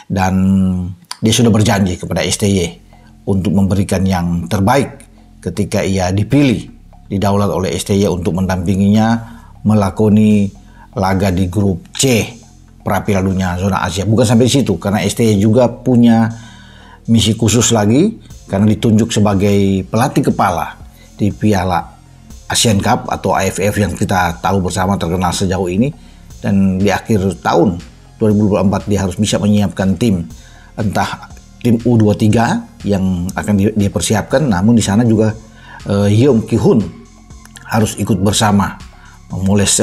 Dan dia sudah berjanji kepada STY untuk memberikan yang terbaik ketika ia dipilih, didaulat oleh STY untuk mendampinginya melakoni laga di grup C pra Piala Dunia zona Asia. Bukan sampai di situ, karena STY juga punya misi khusus lagi karena ditunjuk sebagai pelatih kepala di Piala Asian Cup atau AFF yang kita tahu bersama terkenal sejauh ini. Dan di akhir tahun 2024 dia harus bisa menyiapkan tim, entah tim U23 yang akan dia persiapkan, namun di sana juga Yeom Ki-hun harus ikut bersama memoles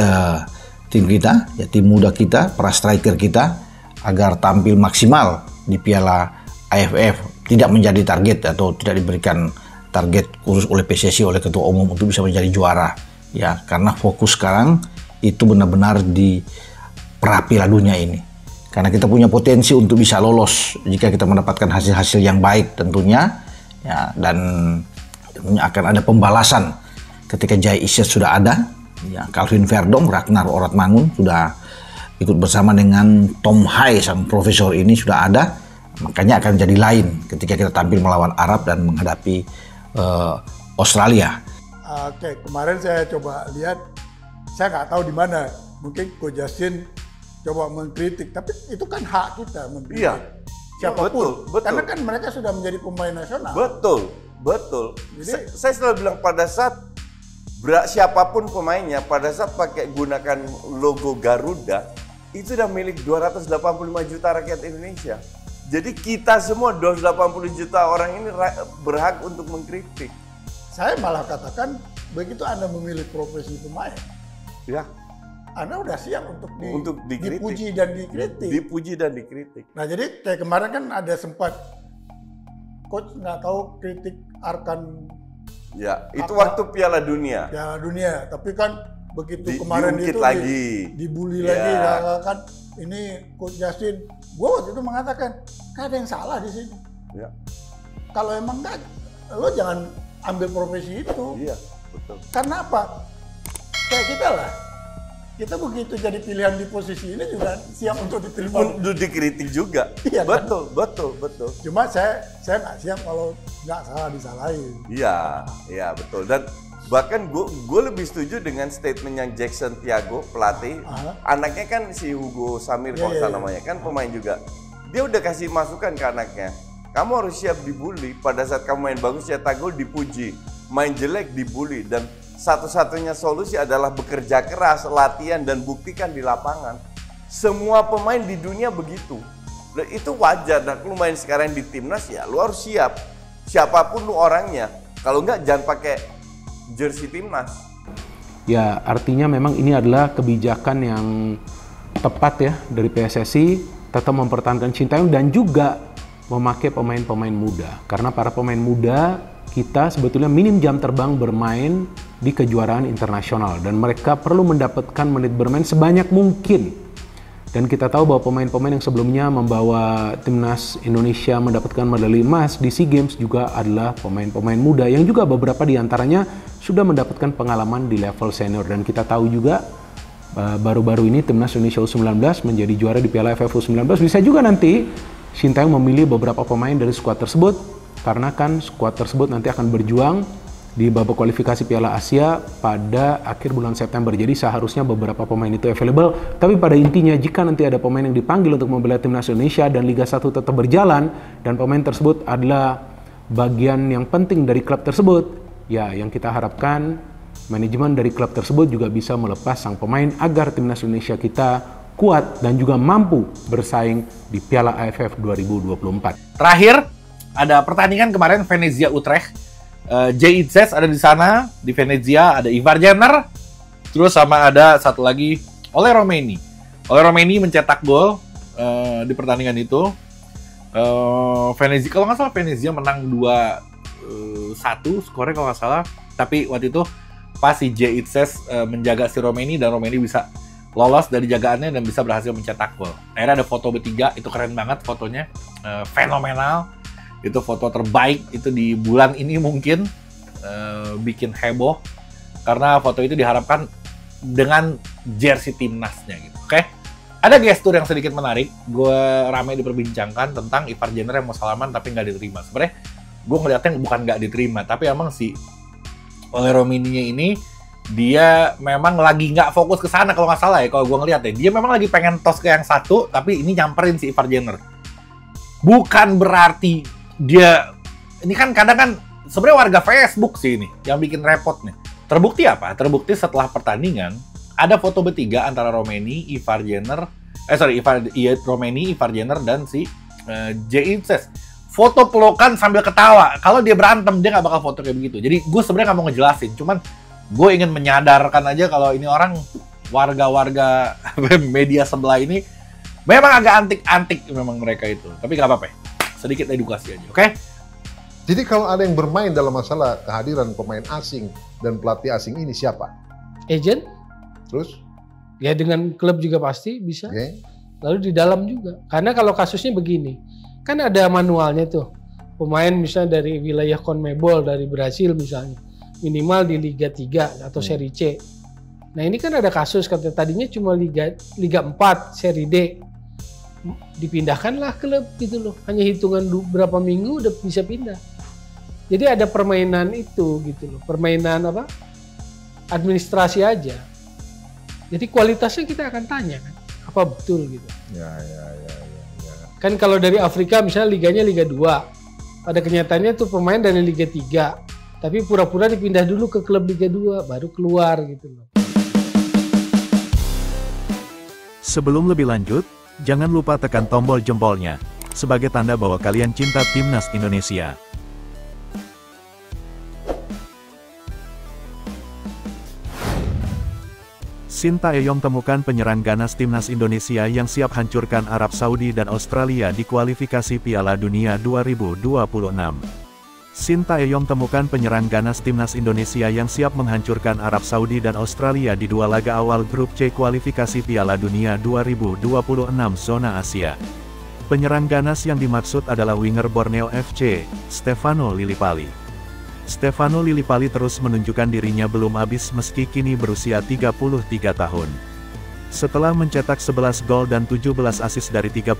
tim kita, ya tim muda kita, para striker kita agar tampil maksimal di Piala AFF, tidak menjadi target atau tidak diberikan target khusus oleh PSSI, oleh ketua umum untuk bisa menjadi juara, ya, karena fokus sekarang itu benar-benar di pra Piala Dunia ini. Karena kita punya potensi untuk bisa lolos jika kita mendapatkan hasil-hasil yang baik tentunya, ya, dan tentunya akan ada pembalasan ketika Jay Iset sudah ada, ya, Calvin Verdong, Ragnar Oratmangun sudah ikut bersama dengan Tom Hai, sang profesor ini sudah ada, makanya akan jadi lain ketika kita tampil melawan Arab dan menghadapi Australia. Oke, kemarin saya coba lihat, saya nggak tahu di mana, mungkin Coach Justin coba mengkritik, tapi itu kan hak kita mengkritik. Iya. Siapapun. Betul. Karena kan mereka sudah menjadi pemain nasional. Betul. Jadi, saya selalu bilang pada saat siapapun pemainnya, pada saat pakai gunakan logo Garuda, itu udah milik 285 juta rakyat Indonesia. Jadi kita semua 280 juta orang ini berhak untuk mengkritik. saya malah katakan, begitu Anda memilih profesi pemain, Ya. Anda udah siap untuk dikritik. dipuji dan dikritik. Dipuji dan dikritik. Nah, jadi kayak kemarin kan ada sempat coach nggak tahu kritik Arkan Ya, itu waktu Piala Dunia. Piala Dunia, tapi kan begitu kemarin diungkit itu lagi. dibully Ya. lagi, ya, kan ini Coach Justin, gue waktu itu mengatakan, gak ada yang salah di sini. Ya. Kalau emang enggak, lo jangan ambil profesi itu. Iya, betul. Karena apa? Kayak kita lah. Kita begitu jadi pilihan di posisi ini juga siap untuk diterima. Untuk dikritik juga. Iya, kan? Betul. Cuma saya nggak siap kalau nggak salah disalahin. Iya, betul. Dan bahkan gue lebih setuju dengan statement yang Jackson Tiago, pelatih. Anaknya kan si Hugo Samir kalau nggak salah namanya, kan pemain juga. Dia udah kasih masukan ke anaknya. Kamu harus siap dibully. Pada saat kamu main bagus, cetak gol dipuji. Main jelek dibully. Dan satu-satunya solusi adalah bekerja keras, latihan, dan buktikan di lapangan. Semua pemain di dunia begitu. Dan itu wajar. Dan lu main sekarang di timnas, ya lu harus siap. Siapapun lu orangnya. Kalau enggak, jangan pakai jersey timnas. Ya, artinya memang ini adalah kebijakan yang tepat ya dari PSSI, tetap mempertahankan Sintayong dan juga memakai pemain-pemain muda. Karena para pemain muda kita sebetulnya minim jam terbang bermain di kejuaraan internasional dan mereka perlu mendapatkan menit bermain sebanyak mungkin. Dan kita tahu bahwa pemain-pemain yang sebelumnya membawa timnas Indonesia mendapatkan medali emas di SEA Games juga adalah pemain-pemain muda yang juga beberapa di antaranya sudah mendapatkan pengalaman di level senior. Dan kita tahu juga baru-baru ini timnas Indonesia U19 menjadi juara di Piala AFF U19. Bisa juga nanti Sintayong memilih beberapa pemain dari skuad tersebut karena kan skuad tersebut nanti akan berjuang di babak kualifikasi Piala Asia pada akhir bulan September. Jadi seharusnya beberapa pemain itu available. Tapi pada intinya jika nanti ada pemain yang dipanggil untuk membela timnas Indonesia dan Liga 1 tetap berjalan dan pemain tersebut adalah bagian yang penting dari klub tersebut, ya yang kita harapkan manajemen dari klub tersebut juga bisa melepas sang pemain agar timnas Indonesia kita kuat dan juga mampu bersaing di Piala AFF 2024. Terakhir, ada pertandingan kemarin Venezia Utrecht. Jay Itzes ada di sana, di Venezia ada Ivar Jenner, terus sama ada satu lagi Ole Romeni. Ole Romeni mencetak gol di pertandingan itu. Venezia, kalau nggak salah Venezia menang 2-1 skornya kalau nggak salah. Tapi waktu itu pas si Jay Itzes menjaga si Romeni dan Romeni bisa lolos dari jagaannya dan bisa berhasil mencetak gol. Akhirnya ada foto bertiga, itu keren banget fotonya, fenomenal. Itu foto terbaik itu di bulan ini mungkin, bikin heboh karena foto itu diharapkan dengan jersey timnasnya gitu. Oke? Ada gestur yang sedikit menarik, gue ramai diperbincangkan tentang Ivar Jenner yang mau salaman tapi nggak diterima. Sebenarnya gue ngeliatnya bukan nggak diterima, tapi emang si Ole Romininya ini dia memang lagi nggak fokus ke sana kalau nggak salah ya, kalau gue ngeliat deh. Dia memang lagi pengen tos ke yang satu, tapi ini nyamperin si Ivar Jenner. Bukan berarti dia, ini kan kadang kan sebenarnya warga Facebook sih ini yang bikin repot nih. Terbukti apa? Terbukti setelah pertandingan ada foto bertiga antara Romeni, Ivar Jenner, Romeni, Ivar Jenner dan si J.I.Z. Foto pelukan sambil ketawa. Kalau dia berantem dia nggak bakal foto kayak begitu. Jadi gue sebenarnya nggak mau ngejelasin, cuman gue ingin menyadarkan aja kalau ini orang warga-warga media sebelah ini memang agak antik-antik memang mereka itu. Tapi nggak apa-apa, sedikit edukasi aja, oke? Jadi kalau ada yang bermain dalam masalah kehadiran pemain asing dan pelatih asing ini siapa? Agent? Terus? Ya dengan klub juga pasti bisa. Okay. Lalu di dalam juga. Karena kalau kasusnya begini, kan ada manualnya tuh. Pemain misalnya dari wilayah CONMEBOL, dari Brasil misalnya, minimal di Liga 3 atau Serie C. Nah ini kan ada kasus, katanya tadinya cuma Liga 4, Serie D. Dipindahkanlah klub gitu loh. Hanya hitungan berapa minggu udah bisa pindah. Jadi ada permainan itu gitu loh. Permainan apa? Administrasi aja. Jadi kualitasnya kita akan tanya kan. Apa betul gitu. Ya. Kan kalau dari Afrika misalnya liganya Liga 2. Pada kenyataannya tuh pemain dari Liga 3. Tapi pura-pura dipindah dulu ke klub Liga 2. Baru keluar gitu loh. Sebelum lebih lanjut, jangan lupa tekan tombol jempolnya, sebagai tanda bahwa kalian cinta Timnas Indonesia. Sintayong temukan penyerang ganas Timnas Indonesia yang siap hancurkan Arab Saudi dan Australia di kualifikasi Piala Dunia 2026. Sintayong temukan penyerang ganas Timnas Indonesia yang siap menghancurkan Arab Saudi dan Australia di dua laga awal grup C kualifikasi Piala Dunia 2026 zona Asia. Penyerang ganas yang dimaksud adalah winger Borneo FC, Stefano Lillipali. Stefano Lillipali terus menunjukkan dirinya belum habis meski kini berusia 33 tahun. Setelah mencetak 11 gol dan 17 assist dari 31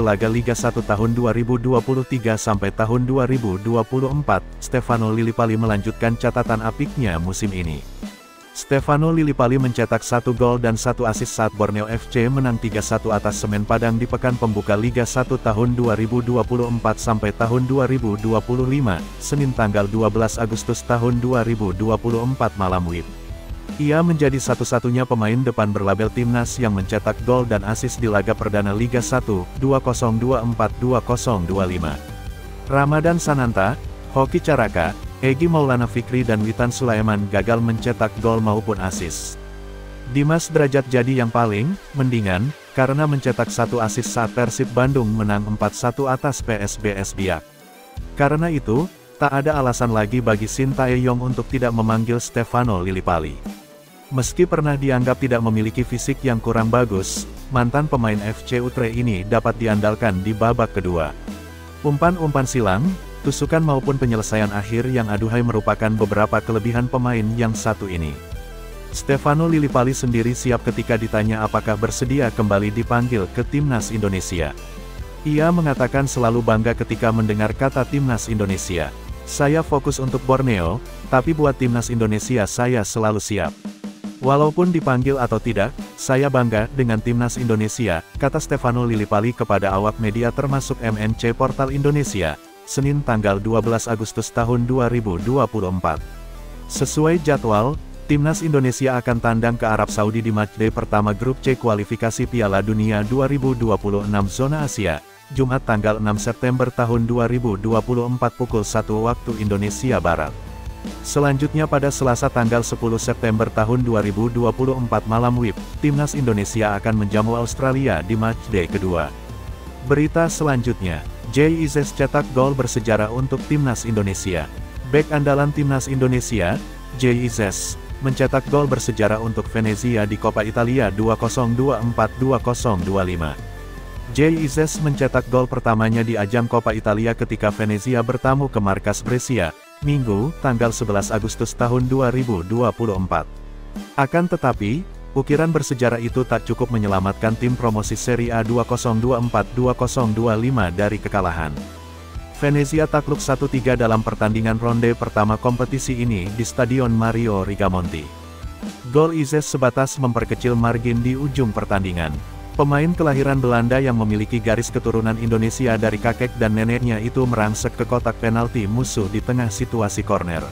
laga Liga 1 tahun 2023 sampai tahun 2024, Stefano Lillipali melanjutkan catatan apiknya musim ini. Stefano Lillipali mencetak 1 gol dan 1 assist saat Borneo FC menang 3-1 atas Semen Padang di pekan pembuka Liga 1 tahun 2024 sampai tahun 2025, Senin tanggal 12 Agustus tahun 2024 malam WIB. Ia menjadi satu-satunya pemain depan berlabel Timnas yang mencetak gol dan assist di laga perdana Liga 1, 2024-2025. Ramadan Sananta, Hoki Caraka, Egy Maulana Fikri dan Witan Sulaiman gagal mencetak gol maupun assist. Dimas Derajat jadi yang paling mendingan, karena mencetak 1 assist saat Persib Bandung menang 4-1 atas PSBS Biak. Karena itu, tak ada alasan lagi bagi Sintayong untuk tidak memanggil Stefano Lillipali. Meski pernah dianggap tidak memiliki fisik yang kurang bagus, mantan pemain FC Utrecht ini dapat diandalkan di babak kedua. Umpan-umpan silang, tusukan maupun penyelesaian akhir yang aduhai merupakan beberapa kelebihan pemain yang satu ini. Stefano Lillipali sendiri siap ketika ditanya apakah bersedia kembali dipanggil ke Timnas Indonesia. Ia mengatakan selalu bangga ketika mendengar kata Timnas Indonesia. Saya fokus untuk Borneo, tapi buat Timnas Indonesia saya selalu siap. Walaupun dipanggil atau tidak, saya bangga dengan Timnas Indonesia, kata Stefano Lillipali kepada awak media termasuk MNC Portal Indonesia, Senin tanggal 12 Agustus tahun 2024. Sesuai jadwal, Timnas Indonesia akan tandang ke Arab Saudi di matchday pertama grup C kualifikasi Piala Dunia 2026 zona Asia, Jumat tanggal 6 September tahun 2024 pukul 1 waktu Indonesia Barat. Selanjutnya pada Selasa tanggal 10 September tahun 2024 malam WIB, Timnas Indonesia akan menjamu Australia di matchday kedua. Berita selanjutnya, J.I.Z cetak gol bersejarah untuk Timnas Indonesia. Bek andalan Timnas Indonesia, J.I.Z, mencetak gol bersejarah untuk Venezia di Coppa Italia 2024-2025. J.I.Z mencetak gol pertamanya di ajang Coppa Italia ketika Venezia bertamu ke markas Brescia, Minggu, tanggal 11 Agustus tahun 2024. Akan tetapi, Ukiran bersejarah itu tak cukup menyelamatkan tim promosi Serie A 2024-2025 dari kekalahan. Venezia takluk 1-3 dalam pertandingan ronde pertama kompetisi ini di Stadion Mario Rigamonti. Gol Izes sebatas memperkecil margin di ujung pertandingan. Pemain kelahiran Belanda yang memiliki garis keturunan Indonesia dari kakek dan neneknya itu merangsek ke kotak penalti musuh di tengah situasi korner.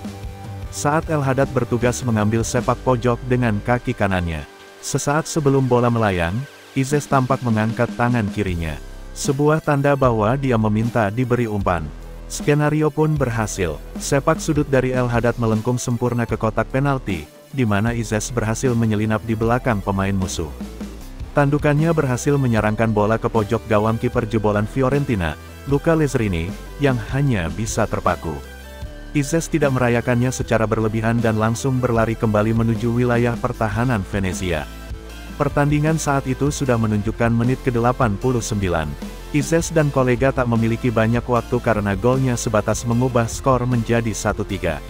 Saat El Haddad bertugas mengambil sepak pojok dengan kaki kanannya. Sesaat sebelum bola melayang, Izes tampak mengangkat tangan kirinya. Sebuah tanda bahwa dia meminta diberi umpan. Skenario pun berhasil. Sepak sudut dari El Haddad melengkung sempurna ke kotak penalti, di mana Izes berhasil menyelinap di belakang pemain musuh. Tandukannya berhasil menyarangkan bola ke pojok gawang kiper jebolan Fiorentina, Luca Lezrini, yang hanya bisa terpaku. Izes tidak merayakannya secara berlebihan dan langsung berlari kembali menuju wilayah pertahanan Venezia. Pertandingan saat itu sudah menunjukkan menit ke-89. Izes dan kolega tak memiliki banyak waktu karena golnya sebatas mengubah skor menjadi 1-3.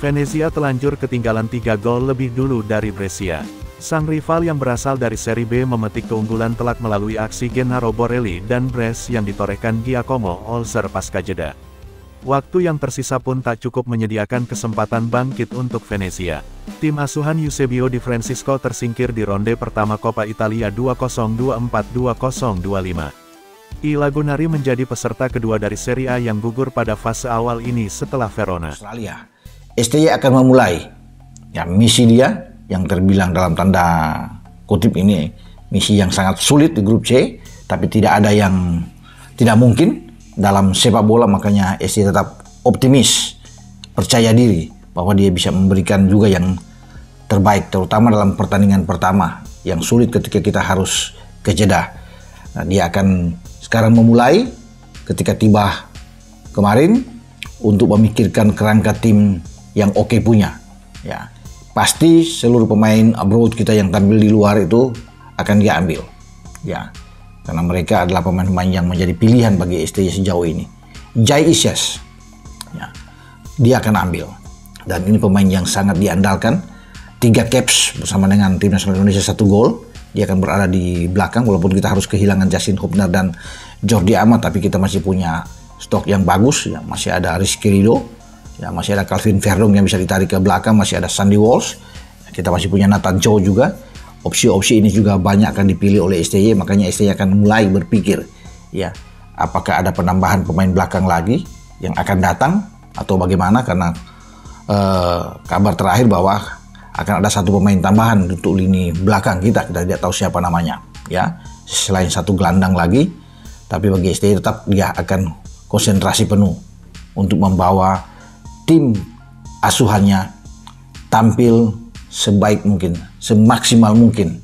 Venezia telanjur ketinggalan 3 gol lebih dulu dari Brescia. Sang rival yang berasal dari Serie B memetik keunggulan telak melalui aksi Gennaro Borelli dan brace yang ditorehkan Giacomo Olzer pasca jeda. Waktu yang tersisa pun tak cukup menyediakan kesempatan bangkit untuk Venezia. Tim asuhan Eusebio Di Francesco tersingkir di ronde pertama Coppa Italia 2024-2025. I Lagunari menjadi peserta kedua dari Serie A yang gugur pada fase awal ini setelah Verona. Australia. STY akan memulai misi dia yang terbilang dalam tanda kutip ini misi yang sangat sulit di grup C, tapi tidak ada yang tidak mungkin dalam sepak bola, makanya STY tetap optimis, percaya diri bahwa dia bisa memberikan juga yang terbaik, terutama dalam pertandingan pertama yang sulit ketika kita harus ke Jeddah. Nah, dia akan sekarang memulai ketika tiba kemarin untuk memikirkan kerangka tim yang oke punya. Ya, pasti seluruh pemain abroad kita yang tampil di luar itu akan dia ambil. Ya. Karena mereka adalah pemain-pemain yang menjadi pilihan bagi STY sejauh ini. Jai Isyes, ya, dia akan ambil. Dan ini pemain yang sangat diandalkan. 3 caps bersama dengan tim nasional Indonesia 1 gol. Dia akan berada di belakang walaupun kita harus kehilangan Justin Hubner dan Jordi Amat, tapi kita masih punya stok yang bagus. Ya, masih ada Rizky Ridho, ya, masih ada Calvin Verdong yang bisa ditarik ke belakang, masih ada Sandy Walsh. Kita masih punya Nathan Chow juga. Opsi-opsi ini juga banyak akan dipilih oleh STY, makanya STY akan mulai berpikir, ya, apakah ada penambahan pemain belakang lagi yang akan datang atau bagaimana, karena kabar terakhir bahwa akan ada 1 pemain tambahan untuk lini belakang kita tidak tahu siapa namanya, ya, selain 1 gelandang lagi, tapi bagi STY tetap dia akan konsentrasi penuh untuk membawa tim asuhannya tampil sebaik mungkin, semaksimal mungkin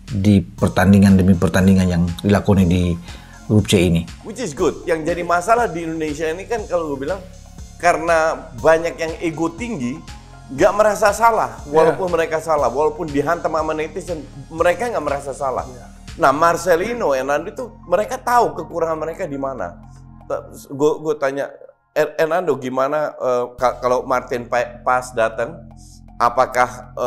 di pertandingan demi pertandingan yang dilakoni di grup C ini. Which is good. Yang jadi masalah di Indonesia ini kan kalau gue bilang, karena banyak yang ego tinggi, nggak merasa salah, walaupun mereka salah, walaupun dihantam sama netizen, mereka nggak merasa salah. Nah, Marcelino, Hernando itu mereka tahu kekurangan mereka di mana. Gue tanya, Hernando gimana kalau Martin Pas datang? Apakah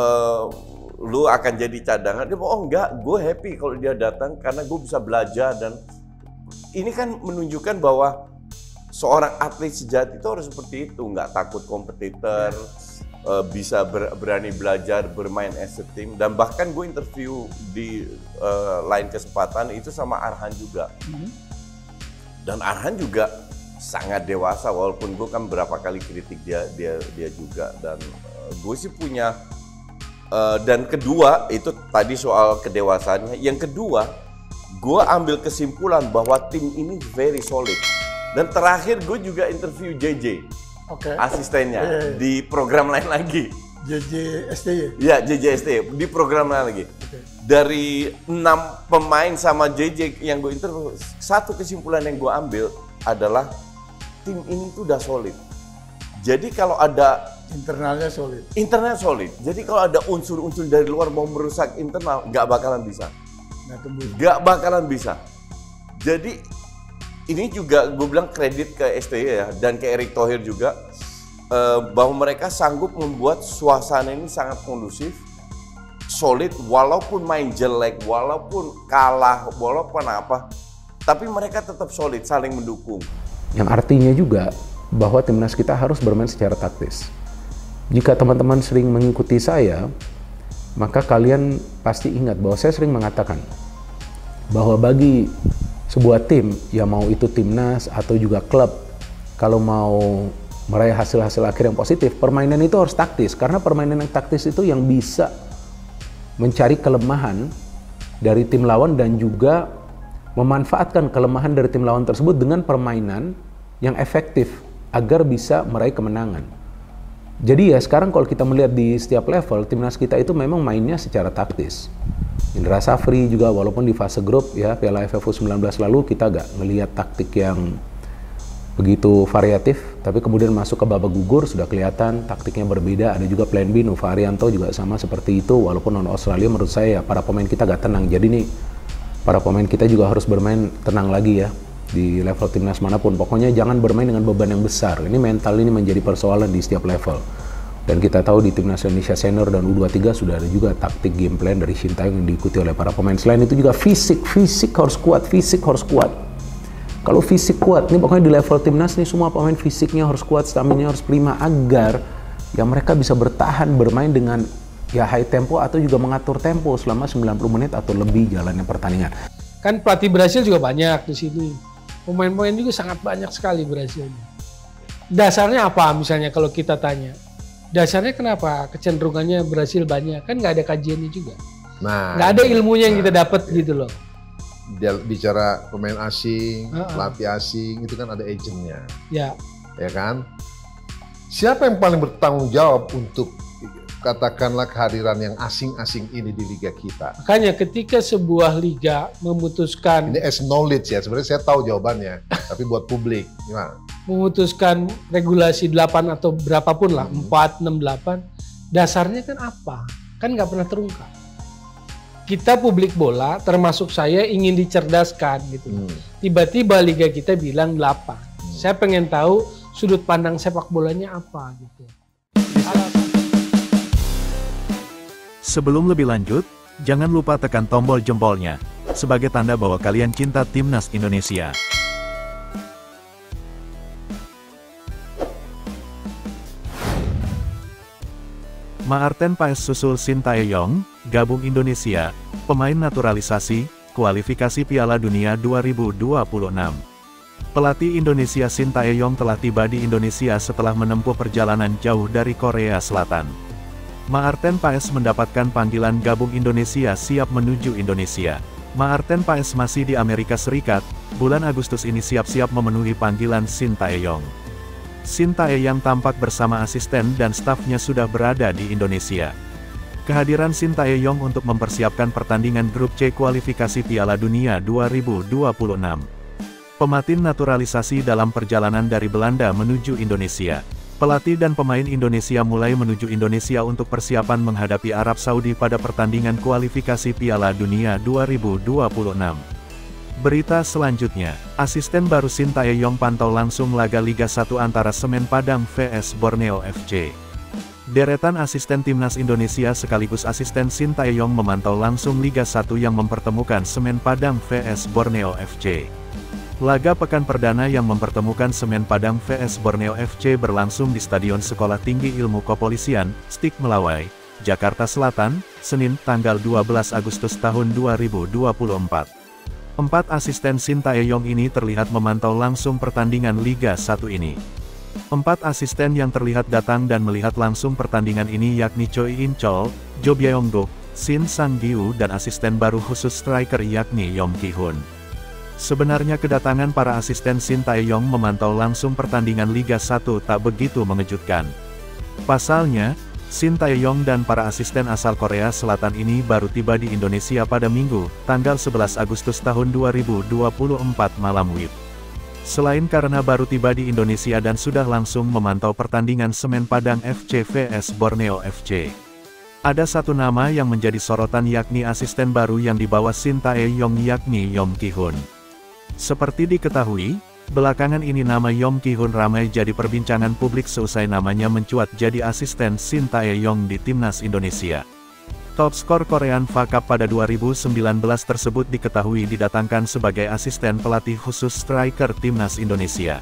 lu akan jadi cadangan? Dia bilang, oh enggak, gue happy kalau dia datang karena gue bisa belajar. Dan ini kan menunjukkan bahwa seorang atlet sejati itu harus seperti itu, nggak takut kompetitor, bisa berani belajar, bermain as a team. Dan bahkan gue interview di lain kesempatan itu sama Arhan juga. Dan Arhan juga sangat dewasa, walaupun gue kan berapa kali kritik dia juga. Dan gue sih punya dan kedua itu tadi soal kedewasaannya. Yang kedua, gue ambil kesimpulan bahwa tim ini very solid. Dan terakhir gue juga interview JJ, asistennya di program lain lagi. JJ STY. Ya, JJ STY di program lain lagi. Dari 6 pemain sama JJ yang gue interview, satu kesimpulan yang gue ambil adalah tim ini tuh udah solid. Jadi kalau ada internalnya solid. Internal solid. Jadi kalau ada unsur-unsur dari luar mau merusak internal, nggak bakalan bisa. Nggak bakalan bisa. Jadi ini juga gue bilang kredit ke STY ya, dan ke Erick Thohir juga, bahwa mereka sanggup membuat suasana ini sangat kondusif. solid, walaupun main jelek, walaupun kalah, walaupun apa, tapi mereka tetap solid, saling mendukung. Yang artinya juga bahwa timnas kita harus bermain secara taktis. Jika teman-teman sering mengikuti saya, maka kalian pasti ingat bahwa saya sering mengatakan bahwa bagi sebuah tim, ya mau itu timnas atau juga klub, kalau mau meraih hasil-hasil akhir yang positif, permainan itu harus taktis. Karena permainan yang taktis itu yang bisa mencari kelemahan dari tim lawan dan juga memanfaatkan kelemahan dari tim lawan tersebut dengan permainan yang efektif agar bisa meraih kemenangan. Jadi ya sekarang kalau kita melihat di setiap level, timnas kita itu memang mainnya secara taktis. Indra Safri juga walaupun di fase grup ya Piala AFF U19 lalu kita gak ngelihat taktik yang begitu variatif, tapi kemudian masuk ke babak gugur sudah kelihatan taktiknya berbeda. Ada juga plan B, Nova Arianto juga sama seperti itu, walaupun non Australia menurut saya ya, para pemain kita gak tenang. Jadi nih para pemain kita juga harus bermain tenang lagi ya di level timnas manapun. Pokoknya jangan bermain dengan beban yang besar. Ini mental ini menjadi persoalan di setiap level. Dan kita tahu di timnas Indonesia senior dan U23 sudah ada juga taktik game plan dari Sintayong yang diikuti oleh para pemain. Selain itu juga fisik harus kuat, Kalau fisik kuat, nih pokoknya di level timnas nih semua pemain fisiknya harus kuat, stamina harus prima agar ya mereka bisa bertahan bermain dengan ya high tempo atau juga mengatur tempo selama 90 menit atau lebih jalannya pertandingan. Kan pelatih Brasil juga banyak di sini. Pemain-pemain juga sangat banyak sekali Brasil. Dasarnya apa misalnya kalau kita tanya? Dasarnya kenapa kecenderungannya Brasil banyak? Kan nggak ada kajiannya juga. Nah, nggak ada ilmunya yang kita dapat gitu loh. Dia bicara pemain asing, pelatih asing, itu kan ada agentnya. Ya kan? Siapa yang paling bertanggung jawab untuk katakanlah kehadiran yang asing-asing ini di liga kita? Makanya ketika sebuah liga memutuskan, ini as knowledge ya, sebenarnya saya tahu jawabannya, tapi buat publik gimana? Memutuskan regulasi 8 atau berapapun lah, 4, 6, 8, dasarnya kan apa? Kan nggak pernah terungkap. Kita publik bola, termasuk saya ingin dicerdaskan gitu. Tiba-tiba liga kita bilang 8. Saya pengen tahu sudut pandang sepak bolanya apa gitu. Sebelum lebih lanjut, jangan lupa tekan tombol jempolnya, sebagai tanda bahwa kalian cinta timnas Indonesia. Maarten Paes susul Sintayong, gabung Indonesia, pemain naturalisasi, kualifikasi Piala Dunia 2026. Pelatih Indonesia Sintayong telah tiba di Indonesia setelah menempuh perjalanan jauh dari Korea Selatan. Maarten Paes mendapatkan panggilan gabung Indonesia siap menuju Indonesia. Maarten Paes masih di Amerika Serikat, bulan Agustus ini siap-siap memenuhi panggilan Sintayong. Sintayong tampak bersama asisten dan stafnya sudah berada di Indonesia. Kehadiran Sintayong untuk mempersiapkan pertandingan grup C kualifikasi Piala Dunia 2026. Pemain naturalisasi dalam perjalanan dari Belanda menuju Indonesia. Pelatih dan pemain Indonesia mulai menuju Indonesia untuk persiapan menghadapi Arab Saudi pada pertandingan kualifikasi Piala Dunia 2026. Berita selanjutnya, asisten baru Sintayong pantau langsung laga Liga 1 antara Semen Padang vs Borneo FC. Deretan asisten timnas Indonesia sekaligus asisten Sintayong memantau langsung Liga 1 yang mempertemukan Semen Padang vs Borneo FC. Laga pekan perdana yang mempertemukan Semen Padang vs Borneo FC berlangsung di Stadion Sekolah Tinggi Ilmu Kepolisian, Stik Melawai, Jakarta Selatan, Senin tanggal 12 Agustus tahun 2024. 4 asisten Sintayong ini terlihat memantau langsung pertandingan Liga 1 ini. 4 asisten yang terlihat datang dan melihat langsung pertandingan ini yakni Choi In Chol, Jo Byung-guk, Shin Sang-gyu dan asisten baru khusus striker yakni Yong Ki-hun. Sebenarnya kedatangan para asisten Sintayong memantau langsung pertandingan Liga 1 tak begitu mengejutkan. Pasalnya, Sintayong dan para asisten asal Korea Selatan ini baru tiba di Indonesia pada Minggu, tanggal 11 Agustus tahun 2024 malam WIB. Selain karena baru tiba di Indonesia dan sudah langsung memantau pertandingan Semen Padang FC vs Borneo FC. Ada satu nama yang menjadi sorotan yakni asisten baru yang dibawa Sintayong yakni Yong Ki-hun. Seperti diketahui, belakangan ini nama Yong Ki-hun ramai jadi perbincangan publik seusai namanya mencuat jadi asisten Sintayong di timnas Indonesia. Top skor Korean FA Cup pada 2019 tersebut diketahui didatangkan sebagai asisten pelatih khusus striker Timnas Indonesia.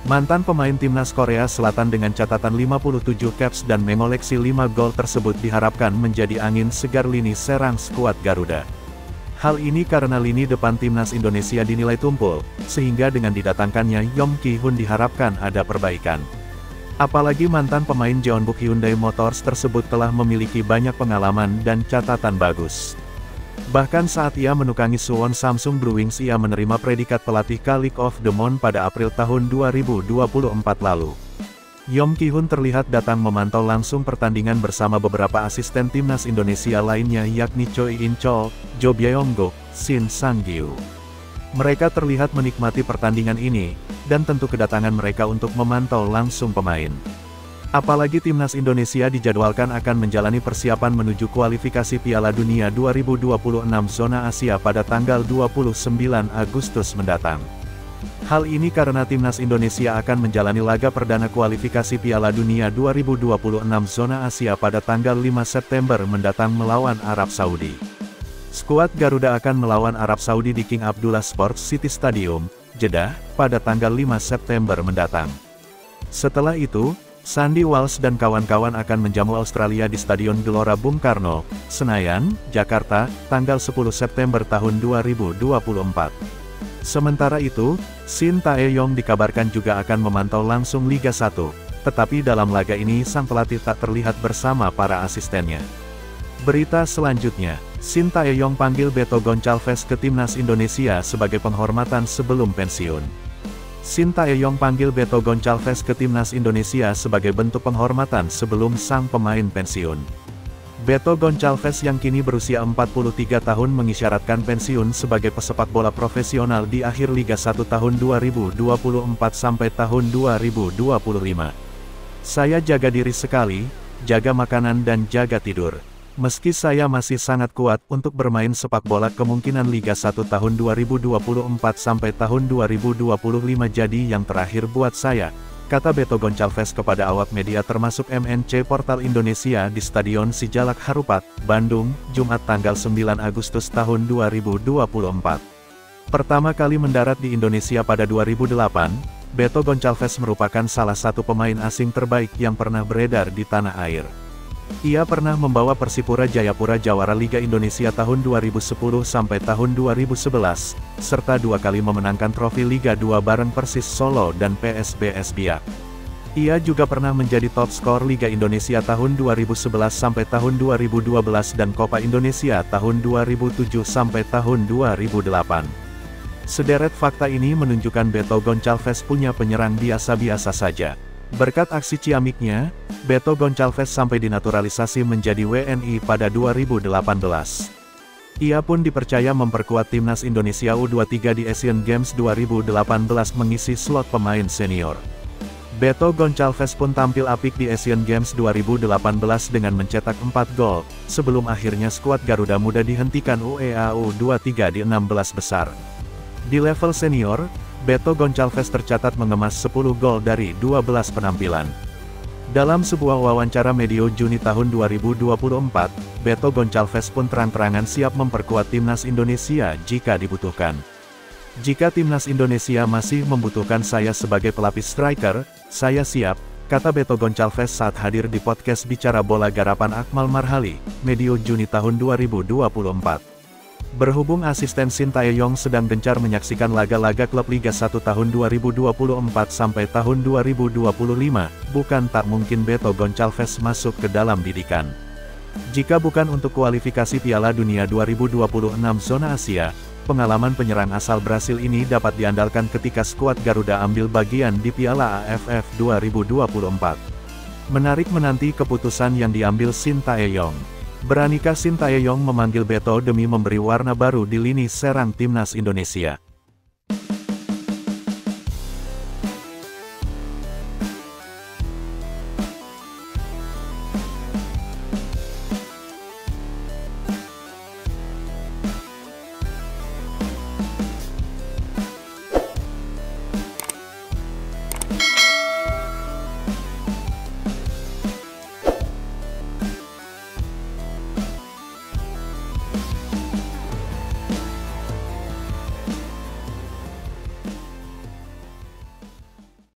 Mantan pemain Timnas Korea Selatan dengan catatan 57 caps dan mengoleksi 5 gol tersebut diharapkan menjadi angin segar lini serang skuad Garuda. Hal ini karena lini depan Timnas Indonesia dinilai tumpul, sehingga dengan didatangkannya Yong Ki-hun diharapkan ada perbaikan. Apalagi mantan pemain Jeonbuk Hyundai Motors tersebut telah memiliki banyak pengalaman dan catatan bagus. Bahkan saat ia menukangi Suwon Samsung Brewings ia menerima predikat pelatih League of the Month pada April tahun 2024 lalu. Yong Ki-hun terlihat datang memantau langsung pertandingan bersama beberapa asisten Timnas Indonesia lainnya yakni Choi In-chol, Jo Byung-guk, Shin Sang-gyu. Mereka terlihat menikmati pertandingan ini, dan tentu kedatangan mereka untuk memantau langsung pemain. Apalagi Timnas Indonesia dijadwalkan akan menjalani persiapan menuju kualifikasi Piala Dunia 2026 zona Asia pada tanggal 29 Agustus mendatang. Hal ini karena Timnas Indonesia akan menjalani laga perdana kualifikasi Piala Dunia 2026 zona Asia pada tanggal 5 September mendatang melawan Arab Saudi. Skuad Garuda akan melawan Arab Saudi di King Abdullah Sports City Stadium, Jeddah, pada tanggal 5 September mendatang. Setelah itu, Sandy Walsh dan kawan-kawan akan menjamu Australia di Stadion Gelora Bung Karno, Senayan, Jakarta, tanggal 10 September tahun 2024. Sementara itu, Shin Tae-yong dikabarkan juga akan memantau langsung Liga 1, tetapi dalam laga ini sang pelatih tak terlihat bersama para asistennya. Berita selanjutnya, Shin Tae-yong panggil Beto Goncalves ke Timnas Indonesia sebagai penghormatan sebelum pensiun. Shin Tae-yong panggil Beto Goncalves ke Timnas Indonesia sebagai bentuk penghormatan sebelum sang pemain pensiun. Beto Goncalves yang kini berusia 43 tahun mengisyaratkan pensiun sebagai pesepak bola profesional di akhir Liga 1 tahun 2024 sampai tahun 2025. Saya jaga diri sekali, jaga makanan dan jaga tidur. Meski saya masih sangat kuat untuk bermain sepak bola kemungkinan Liga 1 tahun 2024 sampai tahun 2025 jadi yang terakhir buat saya, kata Beto Goncalves kepada awak media termasuk MNC Portal Indonesia di Stadion Sijalak Harupat, Bandung, Jumat tanggal 9 Agustus tahun 2024. Pertama kali mendarat di Indonesia pada 2008, Beto Goncalves merupakan salah satu pemain asing terbaik yang pernah beredar di tanah air. Ia pernah membawa Persipura Jayapura jawara Liga Indonesia tahun 2010 sampai tahun 2011, serta 2 kali memenangkan trofi Liga 2 bareng Persis Solo dan PSBS Biak. Ia juga pernah menjadi top skor Liga Indonesia tahun 2011 sampai tahun 2012 dan Copa Indonesia tahun 2007 sampai tahun 2008. Sederet fakta ini menunjukkan Beto Goncalves punya penyerang biasa-biasa saja. Berkat aksi ciamiknya, Beto Goncalves sampai dinaturalisasi menjadi WNI pada 2018. Ia pun dipercaya memperkuat Timnas Indonesia U23 di Asian Games 2018 mengisi slot pemain senior. Beto Goncalves pun tampil apik di Asian Games 2018 dengan mencetak 4 gol, sebelum akhirnya skuad Garuda Muda dihentikan UEA U23 di 16 besar. Di level senior, Beto Goncalves tercatat mengemas 10 gol dari 12 penampilan. Dalam sebuah wawancara medio Juni tahun 2024, Beto Goncalves pun terang-terangan siap memperkuat Timnas Indonesia jika dibutuhkan. Jika Timnas Indonesia masih membutuhkan saya sebagai pelapis striker, saya siap, kata Beto Goncalves saat hadir di podcast Bicara Bola Garapan Akmal Marhali, medio Juni tahun 2024. Berhubung asisten Shin Tae-yong sedang gencar menyaksikan laga-laga klub Liga 1 tahun 2024 sampai tahun 2025, bukan tak mungkin Beto Goncalves masuk ke dalam didikan. Jika bukan untuk kualifikasi Piala Dunia 2026 zona Asia, pengalaman penyerang asal Brasil ini dapat diandalkan ketika skuad Garuda ambil bagian di Piala AFF 2024. Menarik menanti keputusan yang diambil Shin Tae-yong. Beranikah Shin Tae-yong memanggil Beto demi memberi warna baru di lini serang Timnas Indonesia?